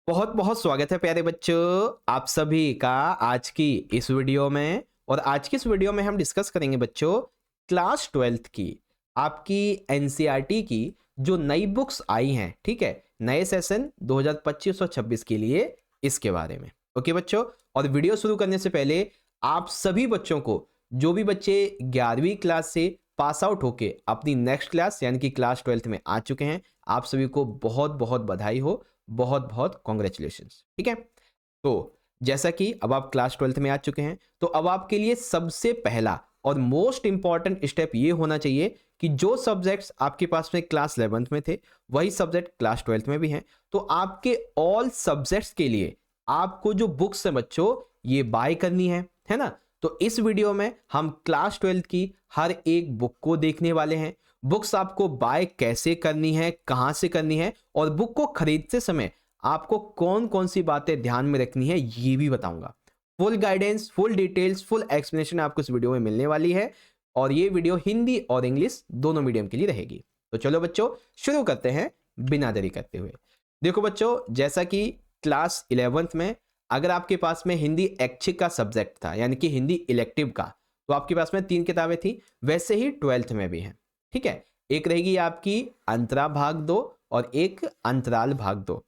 बहुत बहुत स्वागत है प्यारे बच्चों आप सभी का आज की इस वीडियो में। और आज की इस वीडियो में हम डिस्कस करेंगे बच्चों क्लास 12th की आपकी एनसीईआरटी की जो नई बुक्स आई हैं, ठीक है, नए सेशन 2025 और 26 के लिए इसके बारे में। ओके बच्चों, और वीडियो शुरू करने से पहले आप सभी बच्चों को, जो भी बच्चे 11वीं क्लास से पास आउट होके अपनी नेक्स्ट क्लास यानी कि क्लास 12th में आ चुके हैं, आप सभी को बहुत बहुत बधाई हो, बहुत बहुत कॉन्ग्रेचुलेशंस। ठीक है, तो जैसा कि अब आप क्लास 12th में आ चुके हैं, तो अब आपके लिए सबसे पहला और मोस्ट इंपॉर्टेंट स्टेप ये होना चाहिए कि जो सब्जेक्ट्स आपके पास में क्लास 11th में थे वही सब्जेक्ट क्लास 12th में भी हैं। तो आपके ऑल सब्जेक्ट्स के लिए आपको जो बुक्स है बच्चों ये बाय करनी है ना। तो इस वीडियो में हम क्लास 12th की हर एक बुक को देखने वाले हैं। बुक्स आपको बाय कैसे करनी है, कहां से करनी है, और बुक को खरीदते समय आपको कौन कौन सी बातें ध्यान में रखनी है ये भी बताऊंगा। Full guidance, full details, full explanation आपको इस वीडियो में मिलने वाली है। और ये वीडियो हिंदी और इंग्लिश दोनों मीडियम के लिए रहेगी। तो चलो बच्चों शुरू करते हैं बिना देरी करते हुए। देखो बच्चों, जैसा कि क्लास 11th में अगर आपके पास में हिंदी ऐच्छिक का सब्जेक्ट था यानी कि हिंदी इलेक्टिव का, तो आपके पास में 3 किताबें थी, वैसे ही 12th में भी हैं। ठीक है, एक रहेगी आपकी अंतरा भाग 2 और एक अंतराल भाग 2।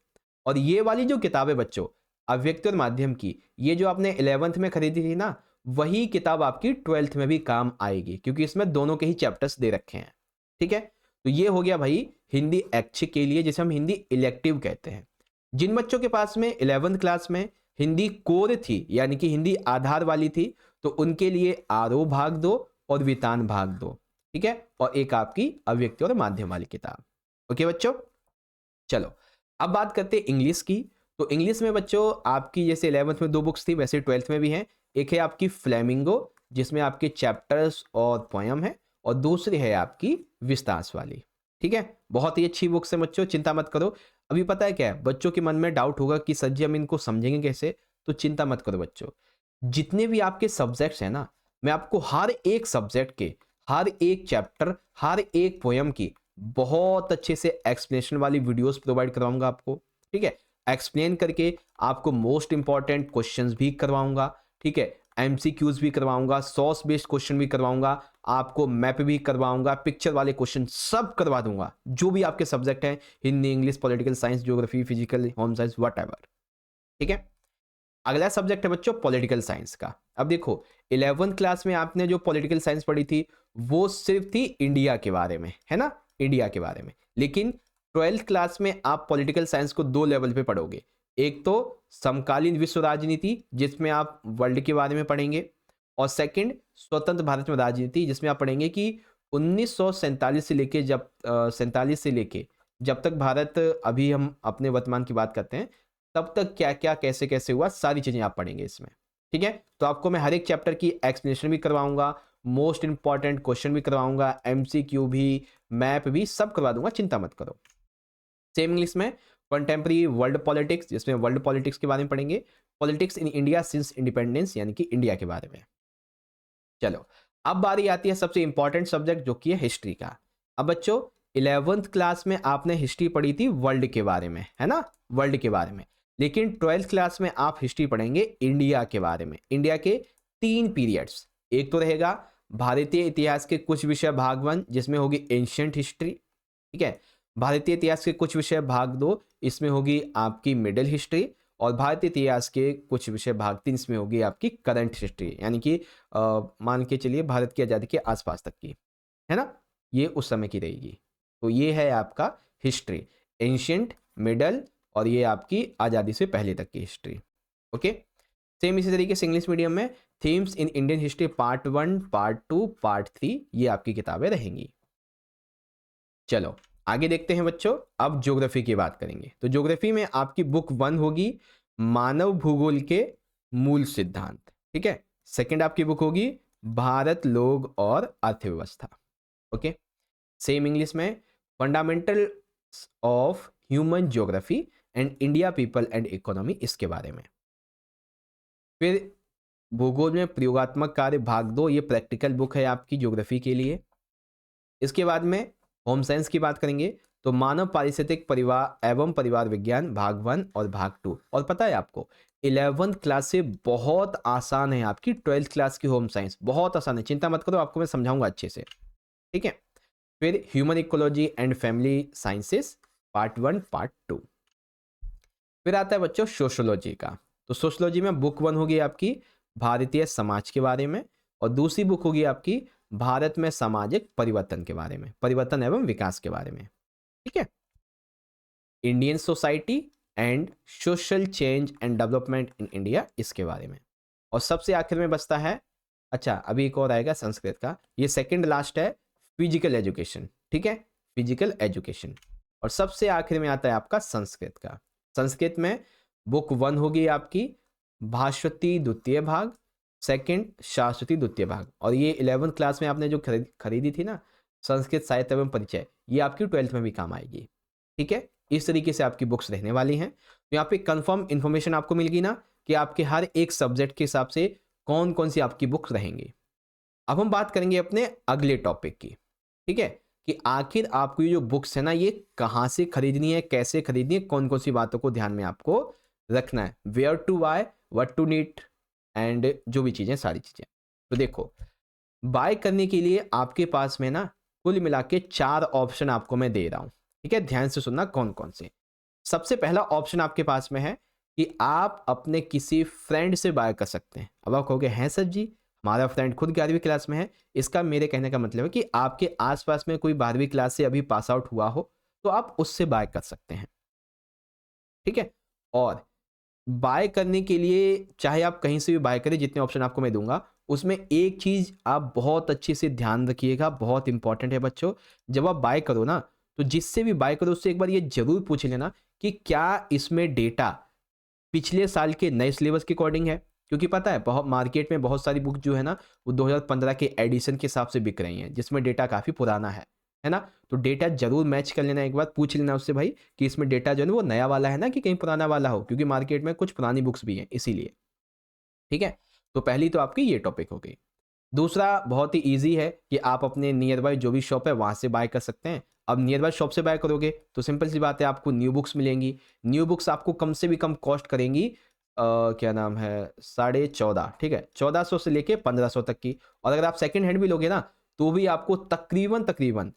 और ये वाली जो किताबें बच्चों अव्यक्त और माध्यम की, ये जो आपने 11th में खरीदी थी ना, वही किताब आपकी 12th में भी काम आएगी क्योंकि इसमें दोनों के ही चैप्टर्स दे रखे हैं। ठीक है, तो ये हो गया भाई हिंदी ऐच्छिक के लिए, जिसे हम हिंदी इलेक्टिव कहते हैं। जिन बच्चों के पास में 11th क्लास में हिंदी कोर थी यानी कि हिंदी आधार वाली थी, तो उनके लिए आरोह भाग 2 और वितान भाग 2, ठीक है, और एक आपकी अव्यक्ति और माध्यम वाली किताब। ओके बच्चों, चलो अब बात करते हैं इंग्लिश की। तो इंग्लिश में बच्चों आपकी जैसे 11th में 2 बुक्स थी, वैसे 12th में भी हैं। एक है आपकी फ्लेमिंगो जिसमें आपके चैप्टर्स और पोयम है, और दूसरी है आपकी विस्तास वाली। ठीक है, बहुत ही अच्छी बुक्स है बच्चों, चिंता मत करो। अभी पता है क्या है, बच्चों के मन में डाउट होगा कि सर जी हम इनको समझेंगे कैसे, तो चिंता मत करो बच्चों। जितने भी आपके सब्जेक्ट्स हैं ना, मैं आपको हर एक सब्जेक्ट के हर एक चैप्टर, हर एक पोयम की बहुत अच्छे से एक्सप्लेनेशन वाली वीडियोस प्रोवाइड करवाऊंगा आपको। ठीक है, एक्सप्लेन करके आपको मोस्ट इंपॉर्टेंट क्वेश्चंस भी करवाऊंगा। ठीक है, एमसीक्यूज भी करवाऊंगा, सॉस बेस्ड क्वेश्चन भी करवाऊंगा, आपको मैप भी करवाऊंगा, पिक्चर वाले क्वेश्चन सब करवा दूंगा, जो भी आपके सब्जेक्ट हैं, Hindi, English, political science, geography, physical, home science, what ever. ठीक है, अगला सब्जेक्ट है बच्चों पॉलिटिकल साइंस का। अब देखो 11th क्लास में आपने जो पॉलिटिकल साइंस पढ़ी थी वो सिर्फ थी इंडिया के बारे में, है ना, इंडिया के बारे में। लेकिन 12th क्लास में आप पॉलिटिकल साइंस को 2 लेवल पे पढ़ोगे। एक तो समकालीन विश्व राजनीति जिसमें आप वर्ल्ड के बारे में पढ़ेंगे, और सेकंड स्वतंत्र भारत में राजनीति जिसमें आप पढ़ेंगे कि 1947 से लेके जब 47 से लेके जब तक भारत, अभी हम अपने वर्तमान की बात करते हैं, तब तक क्या क्या कैसे कैसे हुआ, सारी चीजें आप पढ़ेंगे इसमें। ठीक है, तो आपको मैं हर एक चैप्टर की एक्सप्लेनेशन भी करवाऊंगा, मोस्ट इंपॉर्टेंट क्वेश्चन भी करवाऊंगा, एमसीक्यू भी, मैप भी सब करवा दूंगा, चिंता मत करो। सेम इंग्लिश में कंटेम्प्रेरी वर्ल्ड पॉलिटिक्स जिसमें वर्ल्ड पॉलिटिक्स के बारे में पढ़ेंगे, politics in India since independence यानी कि इंडिया के बारे में। चलो अब बारी आती है सबसे इंपॉर्टेंट सब्जेक्ट जो कि है हिस्ट्री का। अब बच्चों 11th क्लास में आपने हिस्ट्री पढ़ी थी वर्ल्ड के बारे में, है ना, वर्ल्ड के बारे में। लेकिन 12th क्लास में आप हिस्ट्री पढ़ेंगे इंडिया के बारे में, इंडिया के 3 पीरियड्स। एक तो रहेगा भारतीय इतिहास के कुछ विषय भाग 1 जिसमें होगी एंशियंट हिस्ट्री। ठीक है, भारतीय इतिहास के कुछ विषय भाग 2 इसमें होगी आपकी मिडिल हिस्ट्री, और भारतीय इतिहास के कुछ विषय भाग 3 इसमें होगी आपकी करंट हिस्ट्री यानी कि मान के चलिए भारत की आज़ादी के आसपास तक की, है ना, ये उस समय की रहेगी। तो ये है आपका हिस्ट्री, एंशियंट, मिडल, और ये आपकी आज़ादी से पहले तक की हिस्ट्री। ओके, सेम इसी तरीके से इंग्लिश मीडियम में themes in Indian history part 1, part 2, part 3 ये आपकी किताबें रहेंगी। चलो आगे देखते हैं बच्चों, अब ज्योग्राफी की बात करेंगे। तो ज्योग्राफी में आपकी बुक 1 होगी मानव भूगोल के मूल सिद्धांत। ठीक है, सेकंड आपकी बुक होगी भारत, लोग और अर्थव्यवस्था। ओके, सेम इंग्लिश में fundamental of human geography and India people and economy, इसके बारे में। फिर भूगोल में प्रयोगात्मक कार्य भाग 2, ये प्रैक्टिकल बुक है आपकी ज्योग्राफी के लिए। इसके बाद में होम साइंस की बात करेंगे तो मानव पारिस्थितिक परिवार एवं परिवार विज्ञान भाग 1 और भाग 2। और पता है आपको 11th क्लास से बहुत आसान है, आपकी 12th क्लास की होम साइंस बहुत आसान है, चिंता मत करो, आपको मैं समझाऊंगा अच्छे से, ठीक है। फिर human ecology and family sciences part 1 part 2। फिर आता है बच्चों सोशोलॉजी का। तो सोशोलॉजी में बुक 1 होगी आपकी भारतीय समाज के बारे में, और दूसरी बुक होगी आपकी भारत में सामाजिक परिवर्तन के बारे में, परिवर्तन एवं विकास के बारे में, ठीक है। Indian society and social change and development in India, इसके बारे में। और सबसे आखिर में बचता है, अच्छा अभी एक और आएगा संस्कृत का, ये सेकंड लास्ट है, फिजिकल एजुकेशन, ठीक है, फिजिकल एजुकेशन। और सबसे आखिर में आता है आपका संस्कृत का। संस्कृत में बुक 1 होगी आपकी भास्वती द्वितीय भाग, सेकंड शाश्वती द्वितीय भाग। और ये 11th क्लास में आपने जो खरीदी थी ना संस्कृत साहित्य एवं परिचय, ये आपकी 12th में भी काम आएगी, ठीक है। इस तरीके से आपकी बुक्स रहने वाली हैं। तो यहाँ पे कंफर्म इन्फॉर्मेशन आपको मिल गई ना कि आपके हर एक सब्जेक्ट के हिसाब से कौन कौन सी आपकी बुक्स रहेंगी। अब हम बात करेंगे अपने अगले टॉपिक की, ठीक है, कि आखिर आपको ये जो बुक्स है ना ये कहाँ से खरीदनी है, कैसे खरीदनी है, कौन कौन सी बातों को ध्यान में आपको रखना है, where to buy, what to need and जो भी चीज़ें, सारी चीज़ें। तो देखो बाय करने के लिए आपके पास में ना कुल मिला के 4 ऑप्शन आपको मैं दे रहा हूँ, ठीक है, ध्यान से सुनना कौन कौन से। सबसे पहला ऑप्शन आपके पास में है कि आप अपने किसी फ्रेंड से बाय कर सकते हैं। अब आप कहोगे हैं सर जी हमारा फ्रेंड खुद 11वीं क्लास में है, इसका मेरे कहने का मतलब है कि आपके आसपास में कोई 12वीं क्लास से अभी पास आउट हुआ हो तो आप उससे बाय कर सकते हैं, ठीक है। और बाय करने के लिए चाहे आप कहीं से भी बाय करें, जितने ऑप्शन आपको मैं दूंगा उसमें एक चीज आप बहुत अच्छे से ध्यान रखिएगा, बहुत इंपॉर्टेंट है बच्चों। जब आप बाय करो ना तो जिससे भी बाय करो उससे एक बार ये जरूर पूछ लेना कि क्या इसमें डेटा पिछले साल के नए सिलेबस के अकॉर्डिंग है, क्योंकि पता है बहुत मार्केट में बहुत सारी बुक जो है ना वो 2015 के एडिशन के हिसाब से बिक रही हैं जिसमें डेटा काफ़ी पुराना है ना। तो डेटा जरूर मैच कर लेना, एक बार पूछ लेना उससे भाई कि इसमें डेटा जो है वो नया वाला है ना कि कहीं पुराना वाला हो, क्योंकि मार्केट में कुछ पुरानी बुक्स भी हैं इसीलिए, ठीक है। तो पहली तो आपकी ये टॉपिक हो गई। दूसरा बहुत ही ईजी है कि आप अपने नियर बाय जो भी शॉप है वहाँ से बाय कर सकते हैं। अब नियर बाय शॉप से बाय करोगे तो सिंपल सी बात है आपको न्यू बुक्स मिलेंगी। न्यू बुक्स आपको कम से भी कम कॉस्ट करेंगी क्या नाम है 14.5, ठीक है, 1400 से लेके 1500 तक की। और अगर आप सेकंड हैंड भी लोगे ना तो भी आपको तकरीबन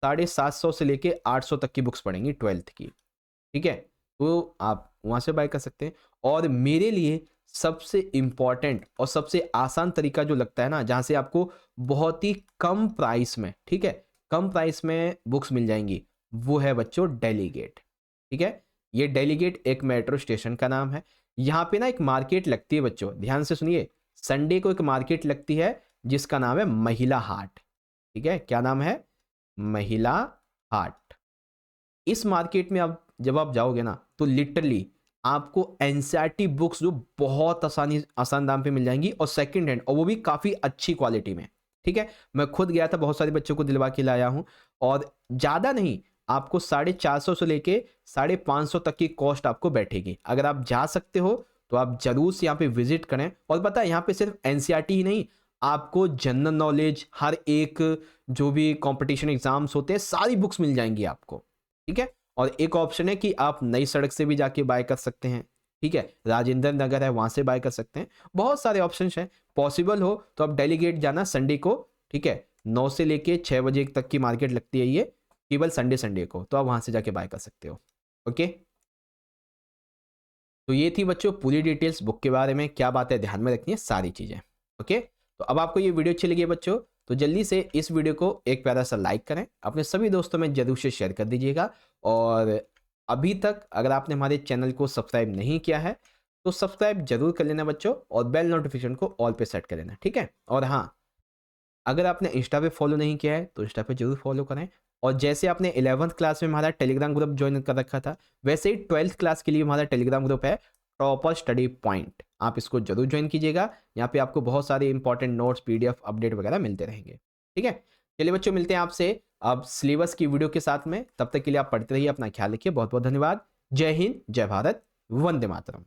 750 से लेके 800 तक की बुक्स पड़ेंगी 12th की, ठीक है। तो आप वहाँ से बाय कर सकते हैं। और मेरे लिए सबसे इम्पॉर्टेंट और सबसे आसान तरीका जो लगता है ना जहाँ से आपको बहुत ही कम प्राइस में, ठीक है, कम प्राइस में बुक्स मिल जाएंगी, वो है बच्चों डेलीगेट, ठीक है। ये डेलीगेट एक मेट्रो स्टेशन का नाम है। यहाँ पे ना एक मार्केट लगती है बच्चों, ध्यान से सुनिए, संडे को एक मार्केट लगती है जिसका नाम है महिला हाट, ठीक है, क्या नाम है, महिला हाट। इस मार्केट में आप जब आप जाओगे ना तो लिटरली आपको एनसीईआरटी बुक्स जो बहुत आसान दाम पे मिल जाएंगी और सेकंड हैंड, और वो भी काफ़ी अच्छी क्वालिटी में, ठीक है। मैं खुद गया था, बहुत सारे बच्चों को दिलवा के लाया हूँ, और ज़्यादा नहीं आपको 450 से लेके 550 तक की कॉस्ट आपको बैठेगी। अगर आप जा सकते हो तो आप जरूर से यहाँ पे विजिट करें। और पता है यहाँ पे सिर्फ एनसीईआरटी ही नहीं, आपको जनरल नॉलेज, हर एक जो भी कंपटीशन एग्जाम्स होते हैं सारी बुक्स मिल जाएंगी आपको, ठीक है। और एक ऑप्शन है कि आप नई सड़क से भी जाके बाय कर सकते हैं, ठीक है, राजेंद्र नगर है वहां से बाय कर सकते हैं। बहुत सारे ऑप्शन हैं, पॉसिबल हो तो आप डेलीगेट जाना संडे को, ठीक है, 9 से लेके 6 बजे तक की मार्केट लगती है ये, केवल संडे को, तो आप वहां से जाके बाय कर सकते हो, ओके। तो ये थी बच्चों पूरी डिटेल्स बुक के बारे में, क्या बात है ध्यान में रखनी है सारी चीजें, ओके। तो अब आपको ये वीडियो अच्छी लगी है बच्चों तो जल्दी से इस वीडियो को एक प्यारा सा लाइक करें, अपने सभी दोस्तों में जरूर से शेयर कर दीजिएगा। और अभी तक अगर आपने हमारे चैनल को सब्सक्राइब नहीं किया है तो सब्सक्राइब जरूर कर लेना बच्चों, और बेल नोटिफिकेशन को ऑल पे सेट कर लेना, ठीक है। और हाँ, अगर आपने इंस्टा पे फॉलो नहीं किया है तो इंस्टा पे जरूर फॉलो करें। और जैसे आपने 11th क्लास में हमारा टेलीग्राम ग्रुप ज्वाइन कर रखा था, वैसे ही 12th क्लास के लिए हमारा टेलीग्राम ग्रुप है टॉपर स्टडी पॉइंट, आप इसको जरूर ज्वाइन कीजिएगा। यहाँ पे आपको बहुत सारे इंपॉर्टेंट नोट्स, पीडीएफ, अपडेट वगैरह मिलते रहेंगे, ठीक है। चलिए बच्चों मिलते हैं आपसे अब सिलेबस की वीडियो के साथ में, तब तक के लिए आप पढ़ते रहिए, अपना ख्याल रखिए, बहुत बहुत धन्यवाद। जय हिंद, जय भारत, वंदे मातरम।